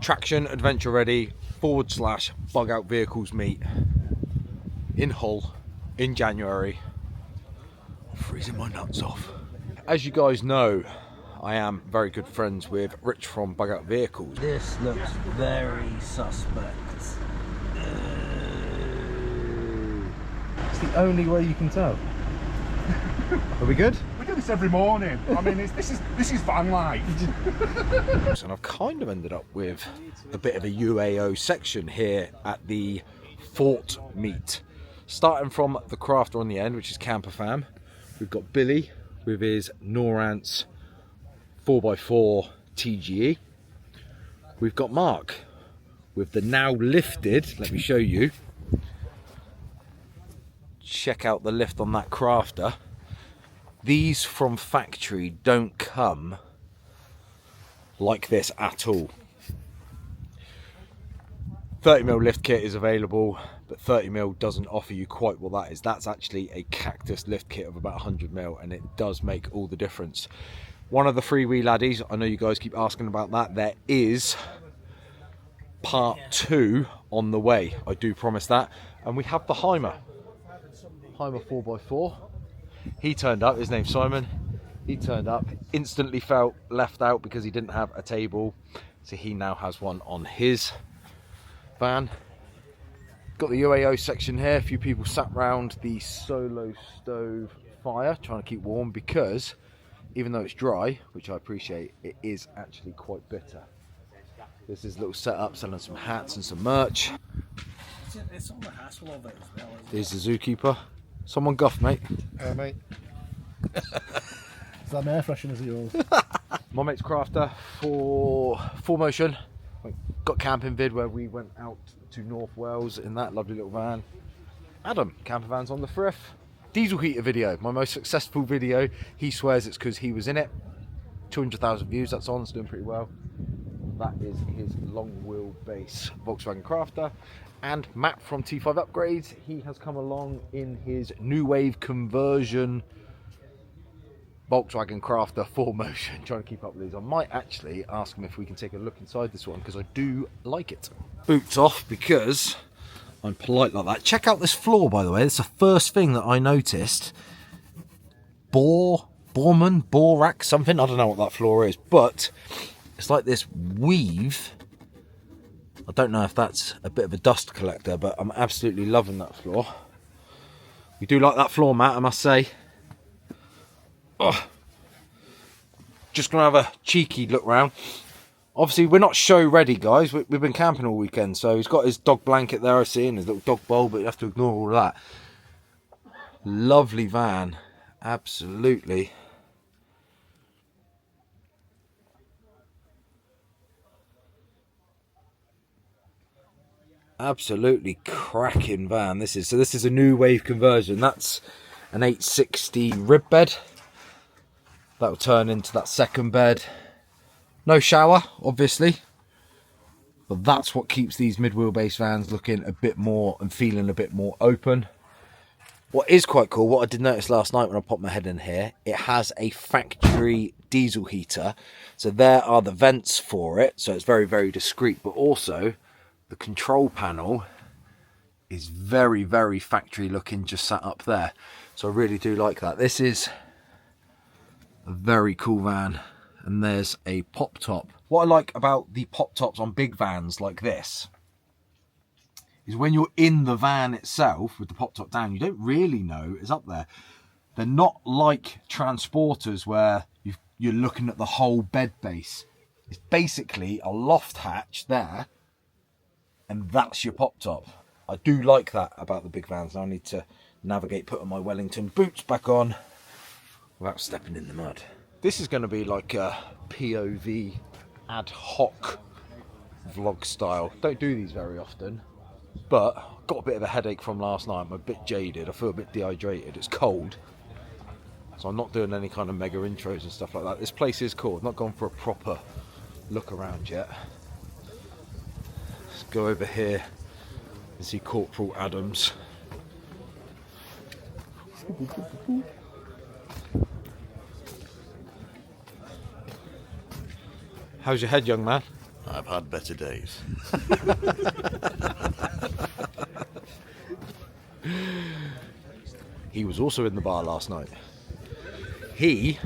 Traction Adventure Ready / Bug Out Vehicles meet in Hull in January. I'm freezing my nuts off. As you guys know, I am very good friends with Rich from Bug Out Vehicles. This looks very suspect. It's the only way you can tell. Are we good? We do this every morning. I mean, this is van life. And I've kind of ended up with a bit of a UAO section here at the Fort meet. Starting from the crafter on the end, which is Camper Fam. We've got Billy with his Norance 4x4 TGE. We've got Mark with the now lifted, let me show you. Check out the lift on that crafter. These from factory don't come like this at all. 30mm lift kit is available, but 30mm doesn't offer you quite what that is. That's actually a Cactus lift kit of about 100mm, and it does make all the difference. One of the freewheel laddies, I know you guys keep asking about that, there is part 2 on the way, I do promise that. And we have the Heimer 4x4. He turned up, his name's Simon. He turned up, instantly felt left out because he didn't have a table, so he now has one on his van. Got the UAO section here. A few people sat round the SOLOSTOVE fire trying to keep warm, because even though it's dry, which I appreciate, it is actually quite bitter. This is a little setup, selling some hats and some merch. It's all the hassle of it as well. Here's the zookeeper. Someone guff, mate. Mate. Is that an air freshener as yours? My mate's crafter for Full Motion. Got camping vid where we went out to North Wales in that lovely little van. Adam, camper van's on the thrift. Diesel heater video, my most successful video. He swears it's because he was in it. 200,000 views, that's on, it's doing pretty well. That is his long wheelbase Volkswagen crafter. And Matt from T5 Upgrades, he has come along in his new wave conversion Volkswagen crafter Full Motion, trying to keep up with these. I might actually ask him if we can take a look inside this one, because I do like it. Boots off because I'm polite like that. Check out this floor, by the way. It's the first thing that I noticed. Borax, something. I don't know what that floor is, but it's like this weave. I don't know if that's a bit of a dust collector, but I'm absolutely loving that floor. We do like that floor mat, I must say. Oh. Just gonna have a cheeky look round. Obviously, we're not show ready, guys. We've been camping all weekend, so he's got his dog blanket there, I see, and his little dog bowl, but you have to ignore all that. Lovely van, absolutely. Absolutely cracking van. This is a new wave conversion. That's an 860 rib bed. That will turn into that second bed. No shower, obviously, but that's what keeps these mid-wheelbase vans looking a bit more and feeling a bit more open. What is quite cool, what I did notice last night when I popped my head in here, it has a factory diesel heater. So there are the vents for it, so it's very, very discreet, but also the control panel is very, very factory looking, just sat up there. So I really do like that. This is a very cool van. And there's a pop top. What I like about the pop tops on big vans like this is when you're in the van itself with the pop top down, you don't really know it's up there. They're not like transporters where you're looking at the whole bed base. It's basically a loft hatch there, and that's your pop top. I do like that about the big vans. Now I need to navigate putting my Wellington boots back on without stepping in the mud. This is going to be like a POV ad hoc vlog style. Don't do these very often, but got a bit of a headache from last night. I'm a bit jaded. I feel a bit dehydrated. It's cold, so I'm not doing any kind of mega intros and stuff like that. This place is cool. I've not gone for a proper look around yet. Let's go over here and see Corporal Adams. How's your head, young man? I've had better days. He was also in the bar last night. He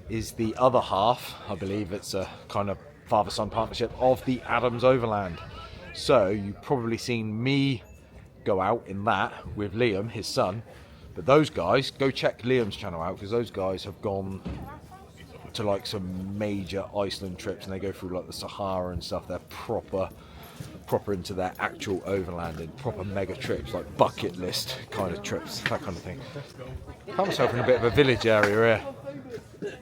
is the other half, I believe it's a kind of father-son partnership of the Adams Overland. So you've probably seen me go out in that with Liam, his son. But those guys, go check Liam's channel out, because those guys have gone to like some major Iceland trips, and they go through like the Sahara and stuff. They're proper into their actual overlanding, proper mega trips, like bucket list kind of trips, that kind of thing. Found myself in a bit of a village area here.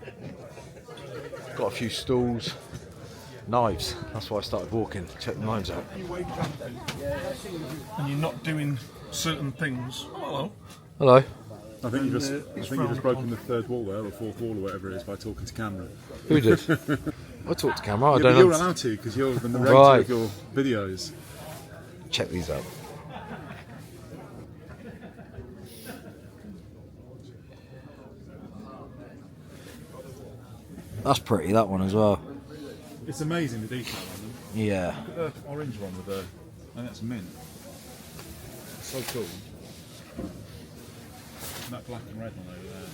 Got a few stools, knives. That's why I started walking. Check the knives out. And you're not doing certain things. Hello. Hello. I think you just broken the third wall there, or fourth wall, or whatever it is, by talking to camera. Who did? I talk to camera. I Yeah, don't but you're know. allowed to, because you're the narrator Right. of your videos. Check these out. That's pretty, that one as well. It's amazing the detail on them. Yeah. Look at the orange one with the, and that's mint. It's so cool. And that black and red one over there.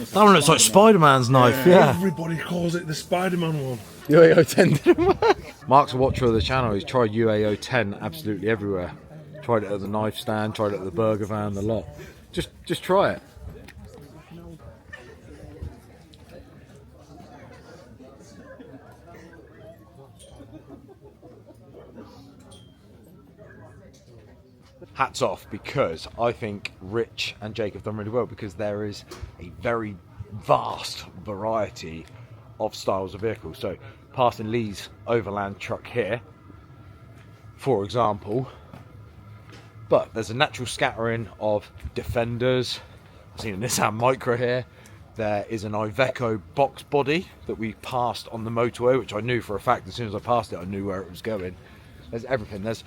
That one looks like Spider-Man's knife, yeah. Everybody calls it the Spider-Man one. UAO 10 didn't work. Mark's a watcher of the channel. He's tried UAO 10 absolutely everywhere. Tried it at the knife stand, tried it at the burger van, the lot. Just try it. Hats off, because I think Rich and Jake have done really well, because there is a very vast variety of styles of vehicles. So passing Lee's Overland truck here, for example, but there's a natural scattering of Defenders. I've seen a Nissan Micra here. There is an Iveco box body that we passed on the motorway, which I knew for a fact as soon as I passed it, I knew where it was going. There's everything. There's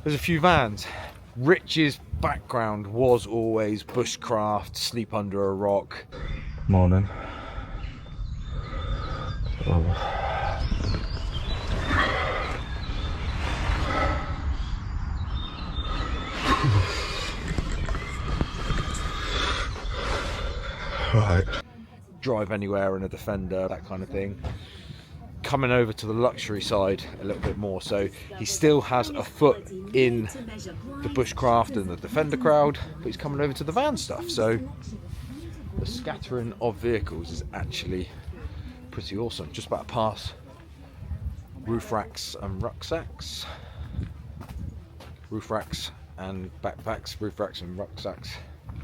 a few vans. Rich's background was always bushcraft, sleep under a rock. Morning. Right. Drive anywhere in a Defender, that kind of thing. Coming over to the luxury side a little bit more, so he still has a foot in the bushcraft and the Defender crowd, but he's coming over to the van stuff. So the scattering of vehicles is actually pretty awesome. Just about to pass roof racks and rucksacks, roof racks and backpacks, roof racks and rucksacks.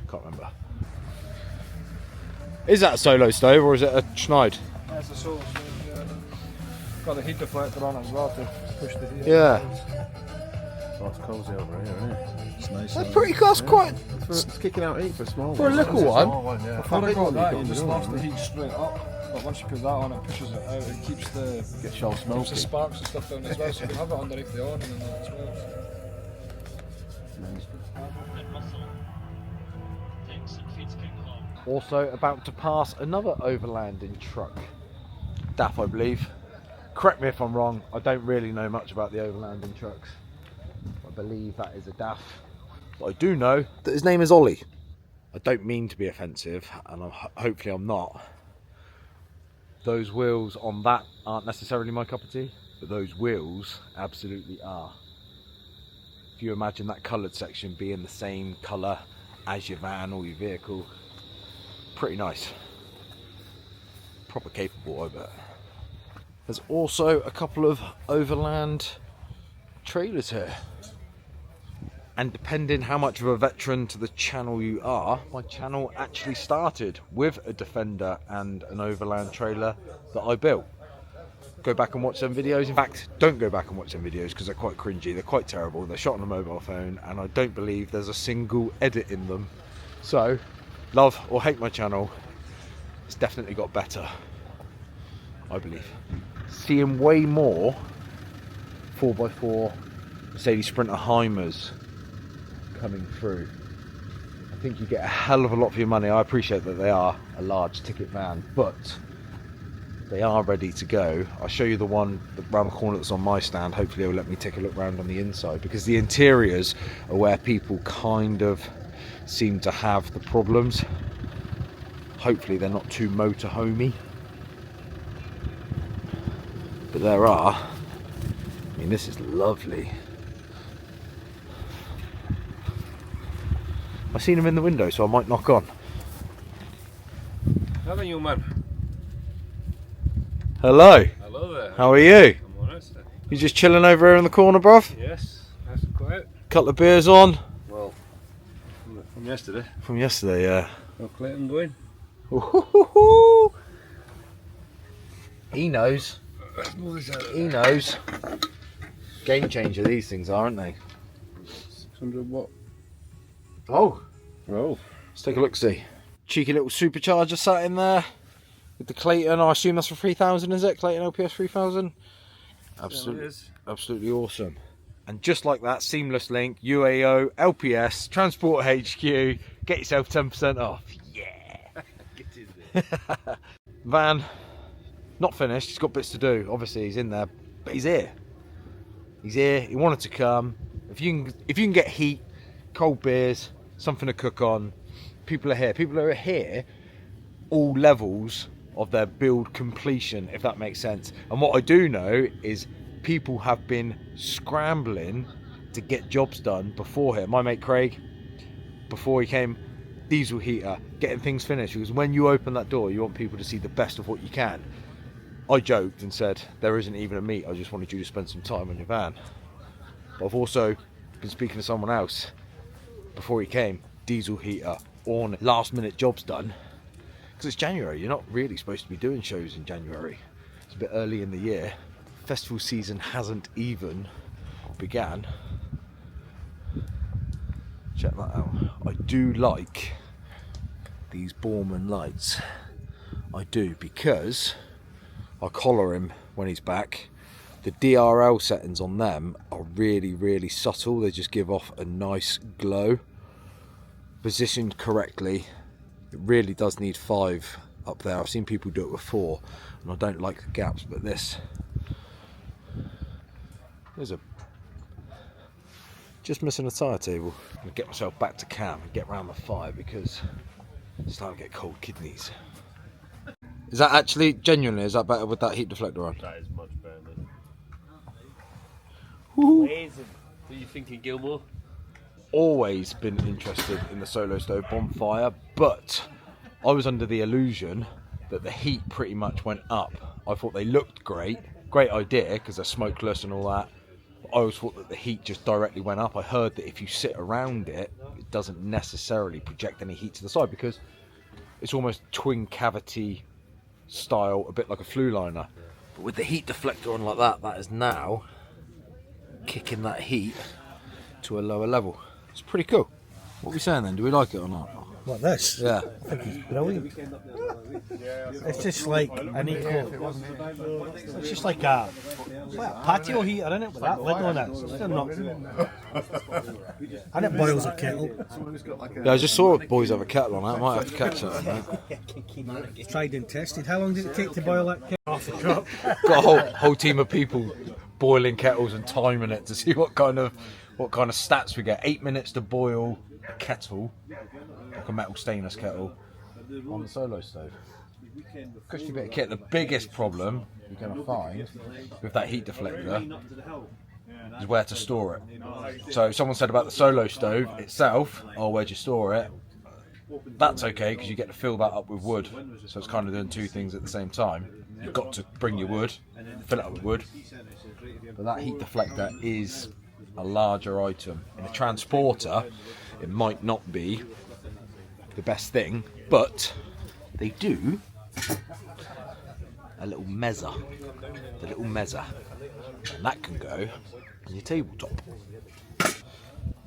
Can't remember. Is that a solo stove or is it a Schneid? That's a Solo Stove, yeah. Got the heat deflector on as well to push the heat. Yeah. Oh, it's cosy over here, isn't it? It's nice. That's pretty close, quite It's kicking out heat for a small for a one. little one. Yeah. Before I got that, you just lost the heat straight up. But once you put that on, it pushes it out. It keeps the Gets all keeps the smoky. sparks and stuff down as well. So you can have it underneath the awning and that as well. Also about to pass another overlanding truck. DAF, I believe. Correct me if I'm wrong, I don't really know much about the overlanding trucks. I believe that is a DAF. But I do know that his name is Ollie. I don't mean to be offensive, and hopefully I'm not. Those wheels on that aren't necessarily my cup of tea, but those wheels absolutely are. If you imagine that coloured section being the same colour as your van or your vehicle, pretty nice. Proper capable, I bet. There's also a couple of Overland trailers here. And depending how much of a veteran to the channel you are, my channel actually started with a Defender and an Overland trailer that I built. Go back and watch them videos. In fact, don't go back and watch them videos because they're quite cringy, they're quite terrible, they're shot on a mobile phone, and I don't believe there's a single edit in them. So, love or hate my channel, it's definitely got better, I believe. Seeing way more 4x4 Mercedes Sprinter Heimers coming through. I think you get a hell of a lot for your money. I appreciate that they are a large ticket van, but they are ready to go. I'll show you the one around the corner that's on my stand. Hopefully it'll let me take a look around on the inside, because the interiors are where people kind of seem to have the problems. Hopefully they're not too motorhomey, but there are. I mean, this is lovely. I've seen them in the window, so I might knock on. Hello, young man. Hello. Hello there. How are you? I'm alright, sir. You just chilling over here in the corner, bruv? Yes, nice and quiet. Couple of beers on. Well, from yesterday. From yesterday, yeah. No Clayton going. Ooh, he knows. He knows. Game changer, these things are, aren't they? 600 watt. Oh, Oh. let's take a look, see. Cheeky little supercharger sat in there with the Clayton. I assume that's for 3000, is it? Clayton LPS 3000. Absolutely, absolutely awesome. And just like that, seamless link, UAO LPS Transport HQ. Get yourself 10% off. Yeah. Get in there. Van, not finished. He's got bits to do. Obviously, he's in there, but he's here. He's here. He wanted to come. If you can get heat, cold beers, something to cook on, people are here. People are here, all levels of their build completion, if that makes sense. And what I do know is people have been scrambling to get jobs done before here. My mate Craig, before he came, diesel heater, getting things finished, because when you open that door, you want people to see the best of what you can. I joked and said, there isn't even a meet, I just wanted you to spend some time on your van. But I've also been speaking to someone else before he came, diesel heater, on last minute jobs done, because it's January. You're not really supposed to be doing shows in January. It's a bit early in the year. Festival season hasn't even began. Check that out. I do like these Borman lights. I do, because I collar him when he's back. The DRL settings on them are really, really subtle. They just give off a nice glow. Positioned correctly, it really does need 5 up there. I've seen people do it with 4, and I don't like the gaps, but there's a just missing a tyre table. I'm gonna get myself back to camp and get round the fire, because it's starting to get cold kidneys. Is that actually genuinely, is that better with that heat deflector on? That is much better, man. Amazing. What are you thinking, Gilmore? Always been interested in the Solo Stove bonfire, but I was under the illusion that the heat pretty much went up. I thought they looked great idea, because they're smokeless and all that. I always thought that the heat just directly went up. I heard that if you sit around it, it doesn't necessarily project any heat to the side, because it's almost twin cavity style, a bit like a flue liner. But with the heat deflector on like that, that is now kicking that heat to a lower level. It's pretty cool. What are we saying then? Do we like it or not? What, this? Yeah. I think it's brilliant. It's just like an equal. It's just like a patio heater, isn't it? With that lid on it. It's still not. And it boils a kettle. Yeah, I just saw boys have a kettle on it. I might have to catch that. Tried and tested. How long did it take to boil that kettle? Half a cup. Got a whole team of people boiling kettles and timing it to see what kind of stats we get. 8 minutes to boil a kettle, like a metal stainless kettle, on the Solo Stove. Cushy bit of kit. The biggest problem you're going to find with that heat deflector is where to store it. So someone said about the Solo Stove itself, oh, where'd you store it? That's okay, because you get to fill that up with wood. So it's kind of doing 2 things at the same time. You've got to bring your wood, fill it up with wood. But that heat deflector is a larger item. In a transporter, it might not be the best thing, but they do a little mezza. The little mezza. And that can go on your tabletop.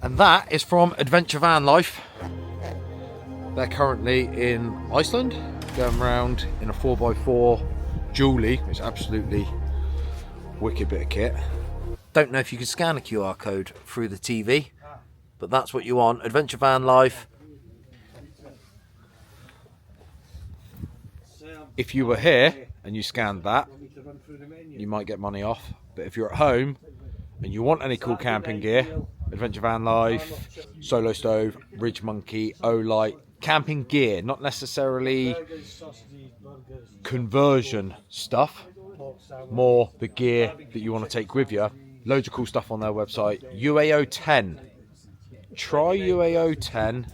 And that is from Adventure Van Life. They're currently in Iceland, going around in a 4x4 dually, which is absolutely wicked bit of kit. Don't know if you can scan a QR code through the TV, but that's what you want. Adventure Van Life. If you were here and you scan that, you might get money off. But if you're at home and you want any cool camping gear, Adventure Van Life, Solo Stove, Ridge Monkey, Olight, camping gear, not necessarily conversion stuff, more the gear that you want to take with you. Loads of cool stuff on their website. UAO 10. Try UAO 10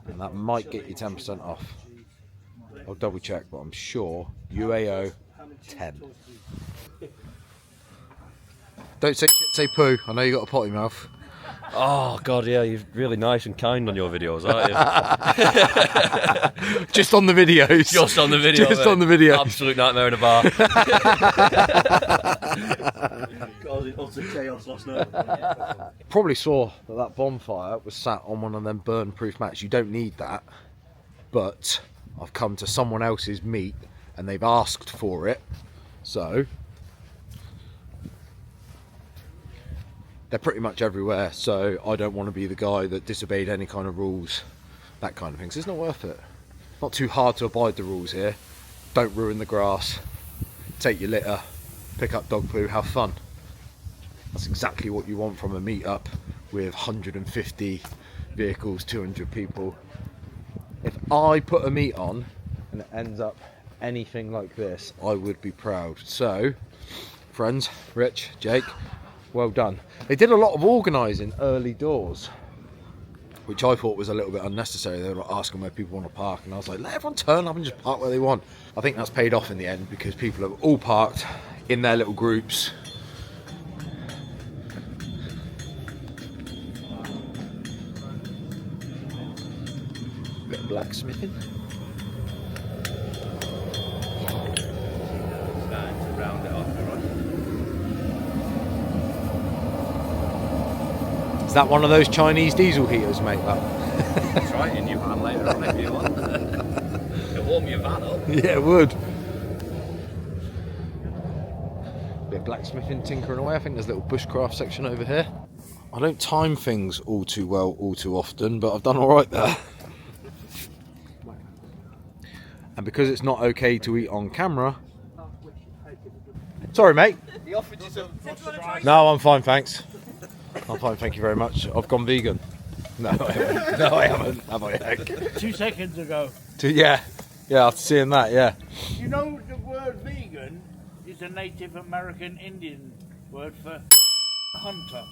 and that might get you 10% off. I'll double check, but I'm sure UAO 10. Don't say shit, say poo. I know you got a potty mouth. Oh god, yeah, you're really nice and kind on your videos, aren't you? Just on the videos. Just on the video. Just mate. on the video. Absolute nightmare in a bar. Probably saw that bonfire was sat on one of them burn-proof mats. You don't need that, but I've come to someone else's meet and they've asked for it, so they're pretty much everywhere. So I don't want to be the guy that disobeyed any kind of rules, that kind of thing. So it's not worth it. Not too hard to abide the rules here. Don't ruin the grass. Take your litter. Pick up dog poo. Have fun. That's exactly what you want from a meetup with 150 vehicles, 200 people. If I put a meet on and it ends up anything like this, I would be proud. So, friends, Rich, Jake, well done. They did a lot of organising early doors, which I thought was a little bit unnecessary. They were like asking where people want to park, and I was like, let everyone turn up and just park where they want. I think that's paid off in the end because people have all parked in their little groups. Bit of blacksmithing. Round it off, Is that one of those Chinese diesel heaters, mate? That? Try your new van later on if you want. It'll warm your van up. Yeah, it would. Bit of blacksmithing, tinkering away. I think there's a little bushcraft section over here. I don't time things all too well, all too often, but I've done all right there. And because it's not okay to eat on camera. Sorry, mate. No, I'm fine, thanks. I'm fine, thank you very much. I've gone vegan. No, I haven't. No, I haven't. Have I, Hank? 2 seconds ago. Yeah, after seeing that, yeah. You know the word vegan is a Native American Indian word for hunter.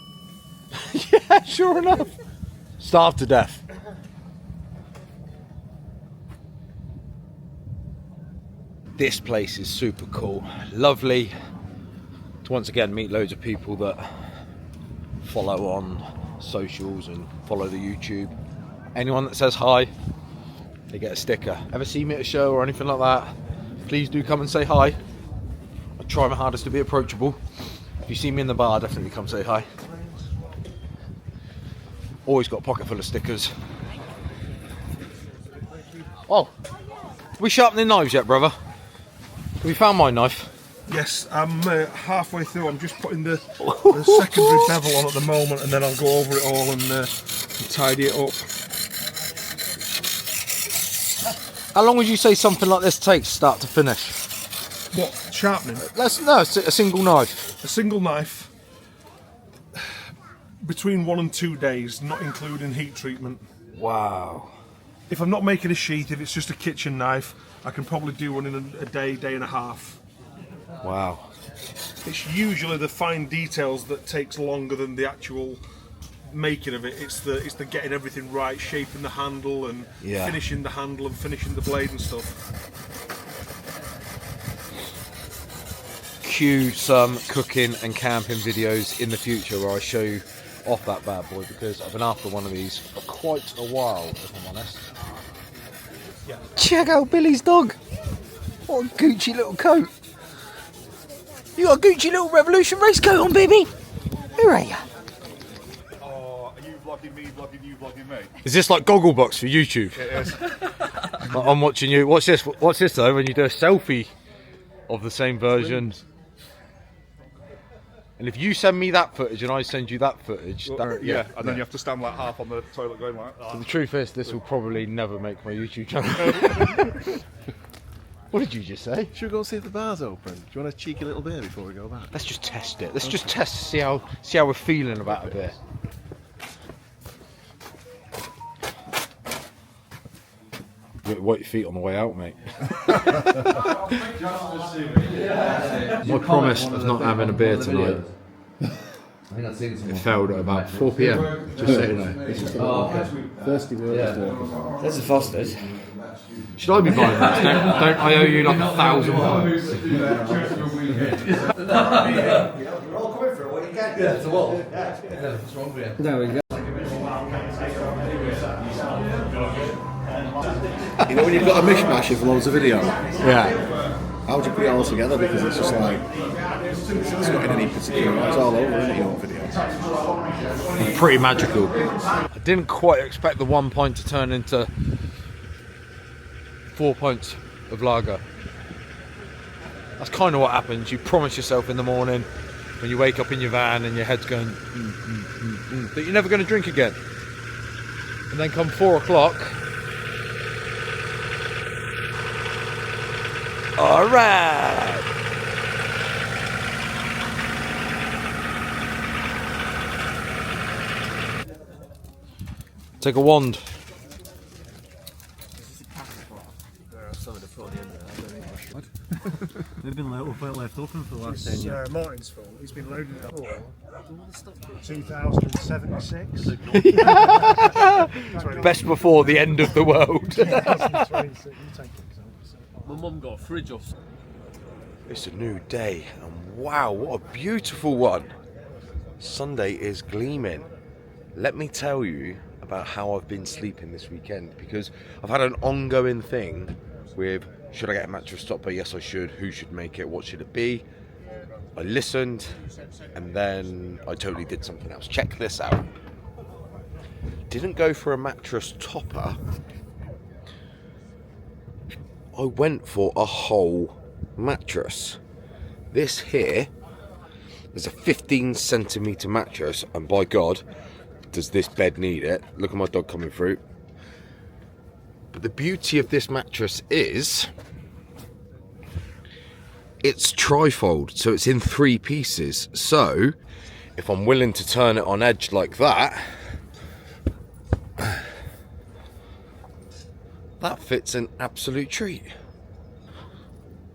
Yeah, sure enough. Starved to death. This place is super cool. Lovely to once again meet loads of people that follow on socials and follow the YouTube. Anyone that says hi, they get a sticker. Ever see me at a show or anything like that, please do come and say hi. I try my hardest to be approachable. If you see me in the bar, definitely come say hi. Always got a pocket full of stickers. Oh, are we sharpening knives yet, brother? Have we found my knife? Yes, I'm halfway through. I'm just putting the secondary bevel on at the moment, and then I'll go over it all and tidy it up. How long would you say something like this takes, start to finish? What, sharpening? No, a single knife. A single knife, between 1 and 2 days, not including heat treatment. Wow. If I'm not making a sheath, if it's just a kitchen knife, I can probably do one in a day, day and a half. Wow. It's usually the fine details that takes longer than the actual making of it. It's the getting everything right, shaping the handle and finishing the handle and finishing the blade and stuff. Cue some cooking and camping videos in the future where I show you off that bad boy, because I've been after one of these for quite a while, if I'm honest. Yeah. Check out Billy's dog. What a Gucci little coat. You got a Gucci little Revolution race coat on, baby. Where are you? Oh, are you vlogging me, vlogging you, vlogging me? Is this like Gogglebox for YouTube? It is. I'm watching you. Watch this. Watch this though. When you do a selfie of the same version. And if you send me that footage and I send you that footage, Well, that, yeah, and then you have to stand like half on the toilet going like. So the truth is, this will probably never make my YouTube channel. What did you just say? Should we go and see if the bar's open? Do you want a cheeky little beer before we go back? Let's just test it. Let's just test, see how we're feeling about a beer. Wipe your feet on the way out, mate. My promise of not having a beer tonight, it failed at about 4 PM, just so you know. Thirsty workers. This is Foster's. Should I be buying that? Don't I owe you like £1,000? We're all coming for it, what you can. Yeah, it's a wall. Yeah, what's wrong with you? There we go. You know when you've got a mishmash of loads of video? Yeah. How would you put it all together? Because it's just like, it's not in any particular, it's all over, isn't it, your video? Pretty magical. I didn't quite expect the 1 pint to turn into 4 pints of lager. That's kind of what happens. You promise yourself in the morning when you wake up in your van and your head's going that you're never going to drink again. And then come 4 o'clock. All right. Take a wand. They've been left open for the last 10 years. Martin's fault. He's been loading it up. 2076. Best before the end of the world. My mum got a fridge off. It's a new day, and wow, what a beautiful one. Sunday is gleaming. Let me tell you about how I've been sleeping this weekend, because I've had an ongoing thing with, should I get a mattress topper? Yes, I should. Who should make it? What should it be? I listened, and then I totally did something else. Check this out. Didn't go for a mattress topper. I went for a whole mattress. This here is a 15 centimetre mattress, and by God, does this bed need it. Look at my dog coming through. But the beauty of this mattress is it's trifold, so it's in 3 pieces. So if I'm willing to turn it on edge like that, that fits an absolute treat.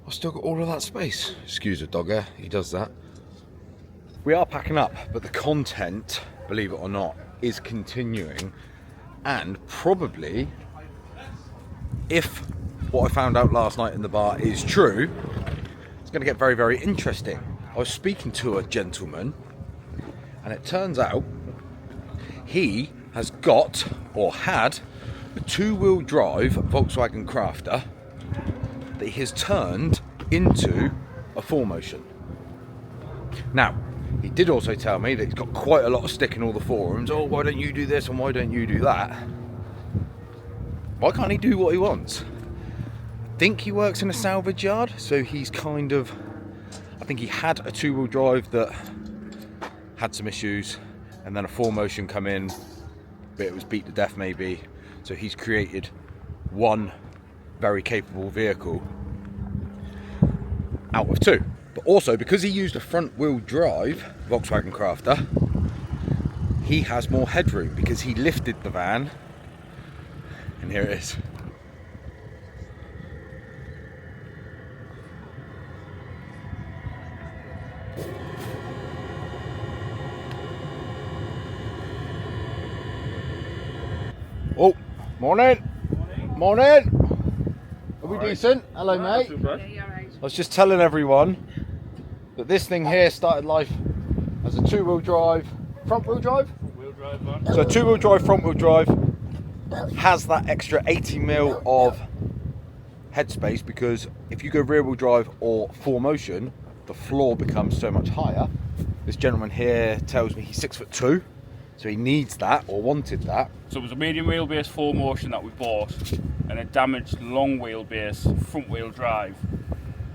I've still got all of that space. Excuse the dogger, he does that. We are packing up, but the content, believe it or not, is continuing. And probably, if what I found out last night in the bar is true, it's going to get very, very interesting. I was speaking to a gentleman, and it turns out he has got, or had, a 2-wheel drive Volkswagen Crafter that he has turned into a 4Motion. Now, he did also tell me that he's got quite a lot of stick in all the forums. Oh, why don't you do this and why don't you do that? Why can't he do what he wants? I think he works in a salvage yard, so he's kind of, I think he had a 2-wheel drive that had some issues, and then a 4Motion come in, but it was beat to death maybe. So he's created one very capable vehicle out of 2. But also, because he used a front-wheel drive Volkswagen Crafter, he has more headroom because he lifted the van, and here it is. Oh, morning. Morning. Are we decent? Hello, mate. I was just telling everyone that this thing here started life as a 2-wheel drive, front-wheel drive? Front-wheel drive van. So a 2-wheel drive, front-wheel drive has that extra 80mm of headspace, because if you go rear-wheel drive or 4Motion, the floor becomes so much higher. This gentleman here tells me he's 6'2", so he needs that, or wanted that. So it was a medium wheelbase 4Motion that we bought, and a damaged long wheelbase front wheel drive,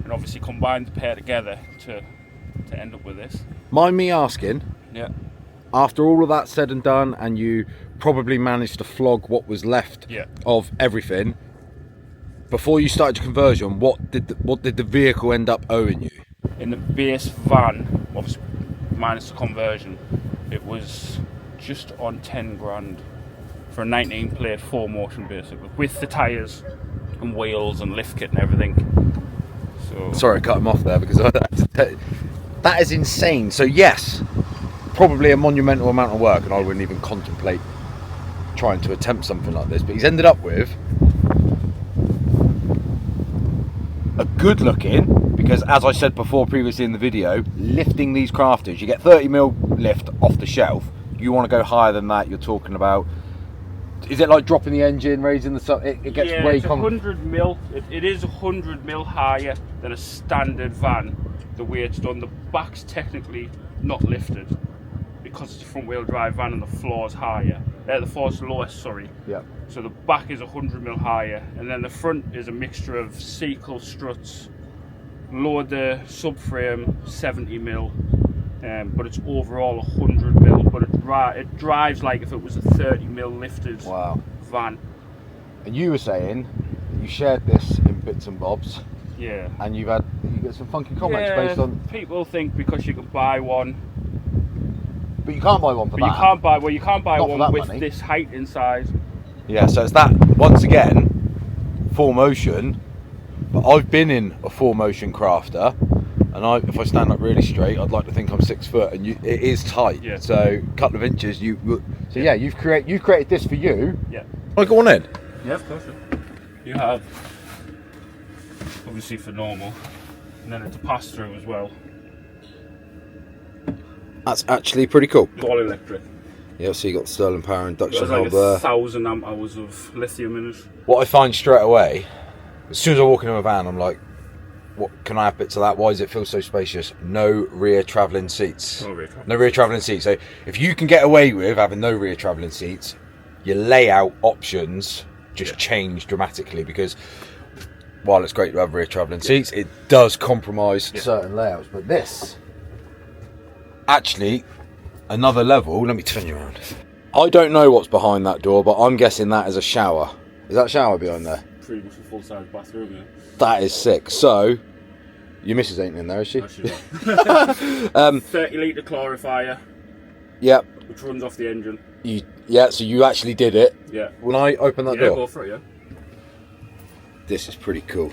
and obviously combined the pair together to end up with this. Mind me asking, Yeah. after all of that said and done, and you probably managed to flog what was left Yeah. of everything, before you started your conversion, what did the vehicle end up owing you? In the base van, obviously minus the conversion, it was just on 10 grand for a 19 plate 4Motion basically, with the tyres and wheels and lift kit and everything. So sorry, I cut him off there because that is insane. So yes, probably a monumental amount of work, and I wouldn't even contemplate trying to attempt something like this, but he's ended up with a good looking, because as I said before previously in the video, lifting these crafters, you get 30mm lift off the shelf. You want to go higher than that, you're talking about, is it like dropping the engine, raising the sub? It gets way it's 100mm. It is 100mm higher than a standard van the way it's done. The back's technically not lifted because it's a front wheel drive van and the floor's higher. The floor's lowest, sorry. Yeah. So the back is 100mm higher, and then the front is a mixture of Sequel struts, lowered the subframe 70mm, but it's overall 100mm. But it drives like if it was a 30mm lifted van. And you were saying you shared this in bits and bobs. Yeah. And you get some funky comments based on. People think because you can buy one. But you can't buy one for that. You can't buy Not one with money. this height inside. Yeah, so it's that, once again, 4Motion, but I've been in a 4Motion crafter, and if I stand up really straight, I'd like to think I'm 6 foot, and it is tight. Yeah. So a couple of inches, you've created this for you. Yeah. Can I go on in? Yeah, of course. You have, obviously for normal, and then it's a pass through as well. That's actually pretty cool. All electric. Yeah, so you got the Sterling Power induction There's like hob there. 1,000 amp hours of lithium in it. What I find straight away, as soon as I walk into a van, I'm like, what can I have bits of that? Why does it feel so spacious? No rear travelling seats. No rear travelling seats. So if you can get away with having no rear travelling seats, your layout options just change dramatically, because while it's great to have rear travelling seats, it does compromise certain layouts. But this, actually, another level. Let me turn you around. I don't know what's behind that door, but I'm guessing that is a shower. Is that shower behind there? Pretty much a full-size bathroom, yeah. That is sick. So, your missus ain't in there, is she? No, she's not. 30-litre clarifier. Yep. Which runs off the engine. So you actually did it. Yeah. When I open that door? Yeah, go for it, yeah. This is pretty cool.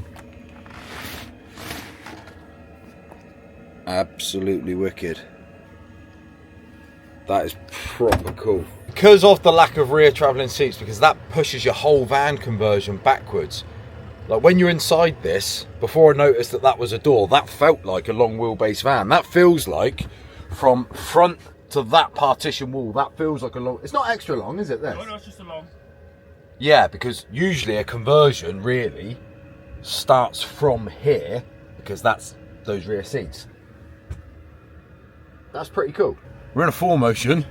Absolutely wicked. That is proper cool. Because of the lack of rear travelling seats, because that pushes your whole van conversion backwards. Like when you're inside this, before I noticed that was a door, that felt like a long wheelbase van. That feels like from front to that partition wall, that feels like a long, it's not extra long, is it this? No, it's just a long. Yeah, because usually a conversion really starts from here, because that's those rear seats. That's pretty cool. We're in a 4Motion.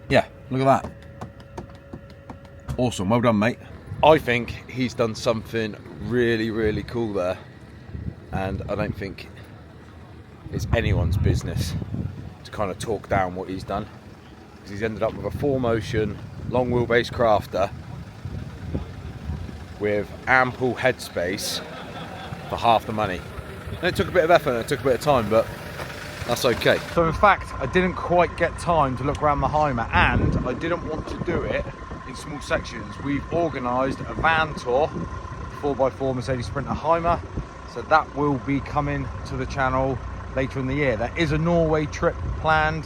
Yeah, look at that. Awesome, well done, mate. I think he's done something really, really cool there, and I don't think it's anyone's business to kind of talk down what he's done, because he's ended up with a 4Motion long wheelbase crafter with ample headspace for half the money. And it took a bit of effort and it took a bit of time, but that's okay. So in fact, I didn't quite get time to look around the Heimer, and I didn't want to do it in small sections. We've organised a van tour, 4x4 Mercedes Sprinter Heimer, so that will be coming to the channel later in the year. There is a Norway trip planned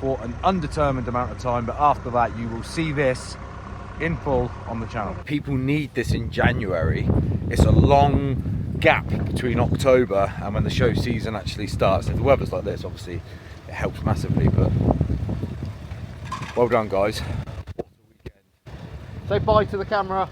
for an undetermined amount of time, but after that you will see this in full on the channel. People need this in January. It's a long gap between October and when the show season actually starts. If the weather's like this, obviously it helps massively, but well done, guys. Say bye to the camera.